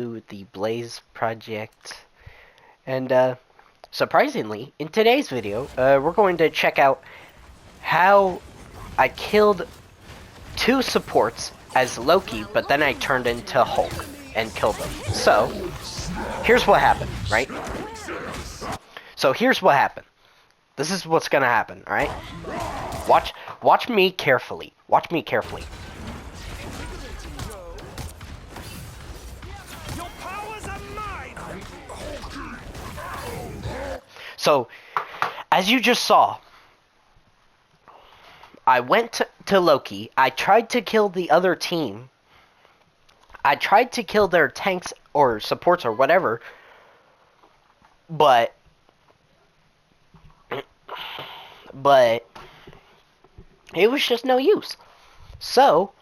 the Blaze project. And surprisingly, in today's video, we're going to check out how I killed two supports as Loki, but then I turned into Hulk and killed them. So, here's what happened, right? So here's what happened. This is what's gonna happen, alright? Watch me carefully. Watch me carefully. So, as you just saw, I went to Loki. I tried to kill the other team. I tried to kill their tanks or supports or whatever. But it was just no use. So,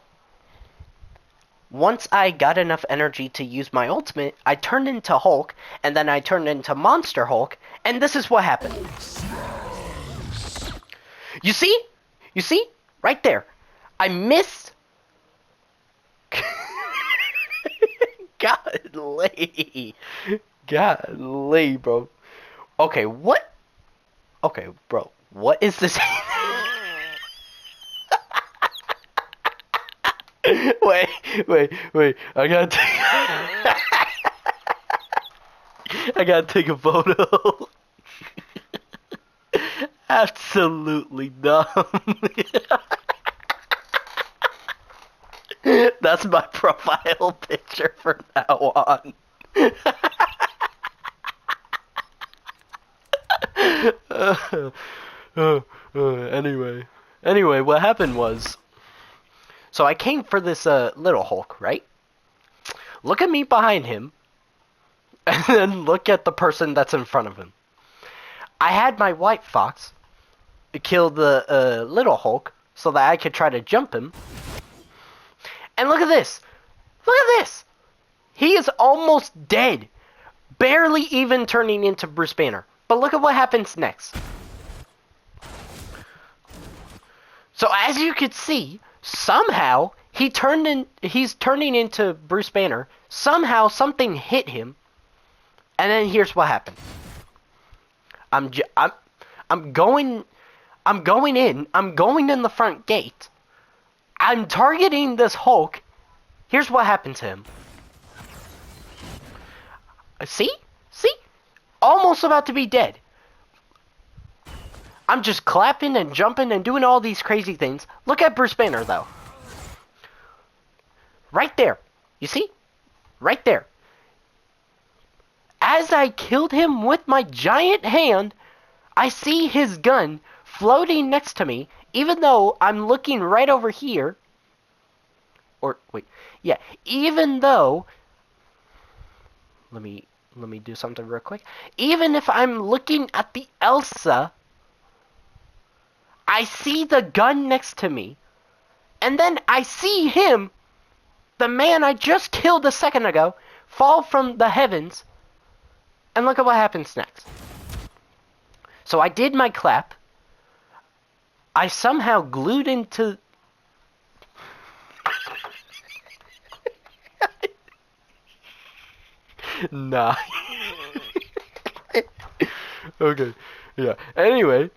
once I got enough energy to use my ultimate, I turned into Hulk, and then I turned into Monster Hulk, and this is what happened. You see? You see? Right there. I missed. Golly. Golly, bro. Okay, what? Okay, bro. What is this? Wait. I gotta take a photo. Absolutely dumb. That's my profile picture from now on. Anyway, what happened was, so I came for this little Hulk, right? Look at me behind him, and then look at the person that's in front of him. I had my White Fox kill the little Hulk so that I could try to jump him. And look at this! Look at this! He is almost dead. Barely even turning into Bruce Banner. But look at what happens next. So as you could see, somehow he's turning into Bruce Banner. Somehow something hit him. And then here's what happened. I'm going in the front gate. I'm targeting this Hulk. Here's what happened to him. See? Almost about to be dead. I'm just clapping and jumping and doing all these crazy things. Look at Bruce Banner, though. Right there. You see? Right there. As I killed him with my giant hand, I see his gun floating next to me, even though I'm looking right over here. Or, wait. Yeah, even though... Let me do something real quick. Even if I'm looking at the Elsa, I see the gun next to me. And then I see him, the man I just killed a second ago, fall from the heavens. And look at what happens next. So I did my clap. I somehow glued into... Nah. Okay. Yeah. Anyway,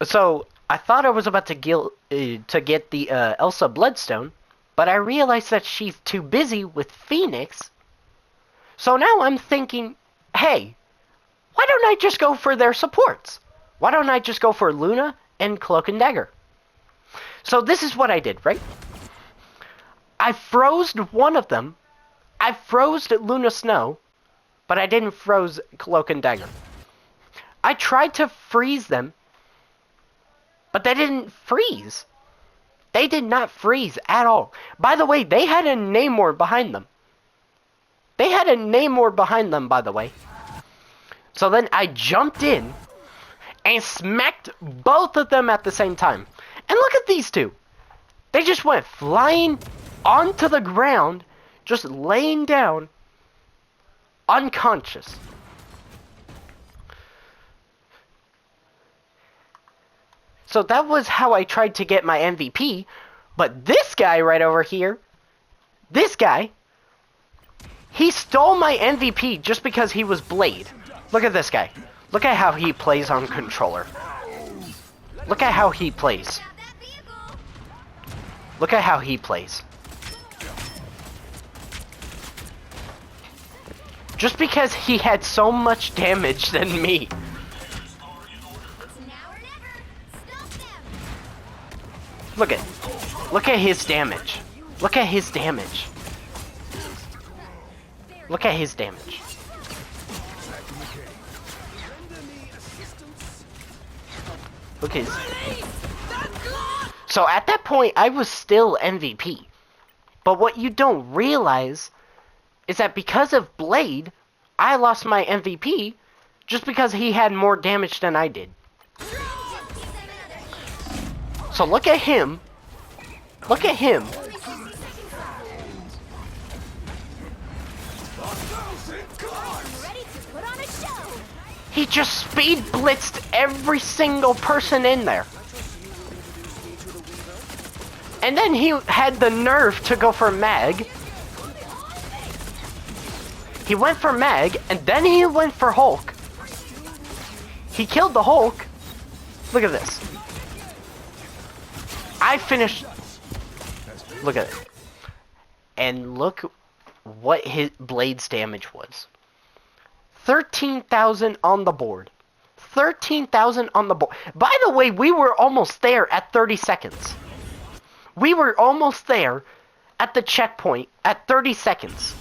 so I thought I was about to get the Elsa Bloodstone, but I realized that she's too busy with Phoenix. So now I'm thinking, hey, why don't I just go for their supports? Why don't I just go for Luna and Cloak and Dagger? So this is what I did, right? I froze one of them. I froze Luna Snow, but I didn't froze Cloak and Dagger. I tried to freeze them, but they didn't freeze. They did not freeze at all. By the way, they had a Namor behind them. They had a Namor behind them, by the way. So then I jumped in and smacked both of them at the same time. And look at these two. They just went flying onto the ground, just laying down, unconscious. So that was how I tried to get my MVP. But this guy right over here, this guy, He stole my MVP just because he was Blade. Look at this guy. Look at how he plays on controller. Look at how he plays. Look at how he plays. Just because he had so much damage than me. Look at his damage. Look at his damage. Look at his damage. Look at his... So at that point, I was still MVP. But what you don't realize is that because of Blade, I lost my MVP just because he had more damage than I did. So look at him. Look at him. He just speed blitzed every single person in there. And then he had the nerve to go for Mag. He went for Mag, and then he went for Hulk. He killed the Hulk. Look at this. I finished... Look at it. And look what his Blade's damage was. 13,000 on the board. 13,000 on the board. By the way, we were almost there at 30 seconds. We were almost there at the checkpoint at 30 seconds.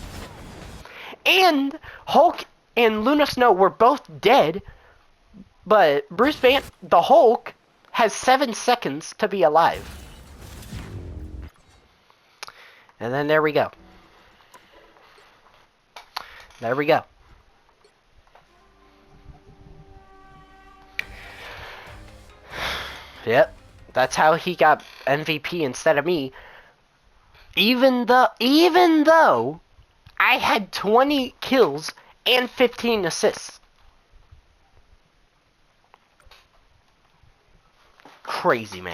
And Hulk and Luna Snow were both dead. But Bruce Banner, the Hulk, has 7 seconds to be alive. And then there we go. There we go. Yep, that's how he got MVP instead of me. Even though I had 20 kills and 15 assists. Crazy, man.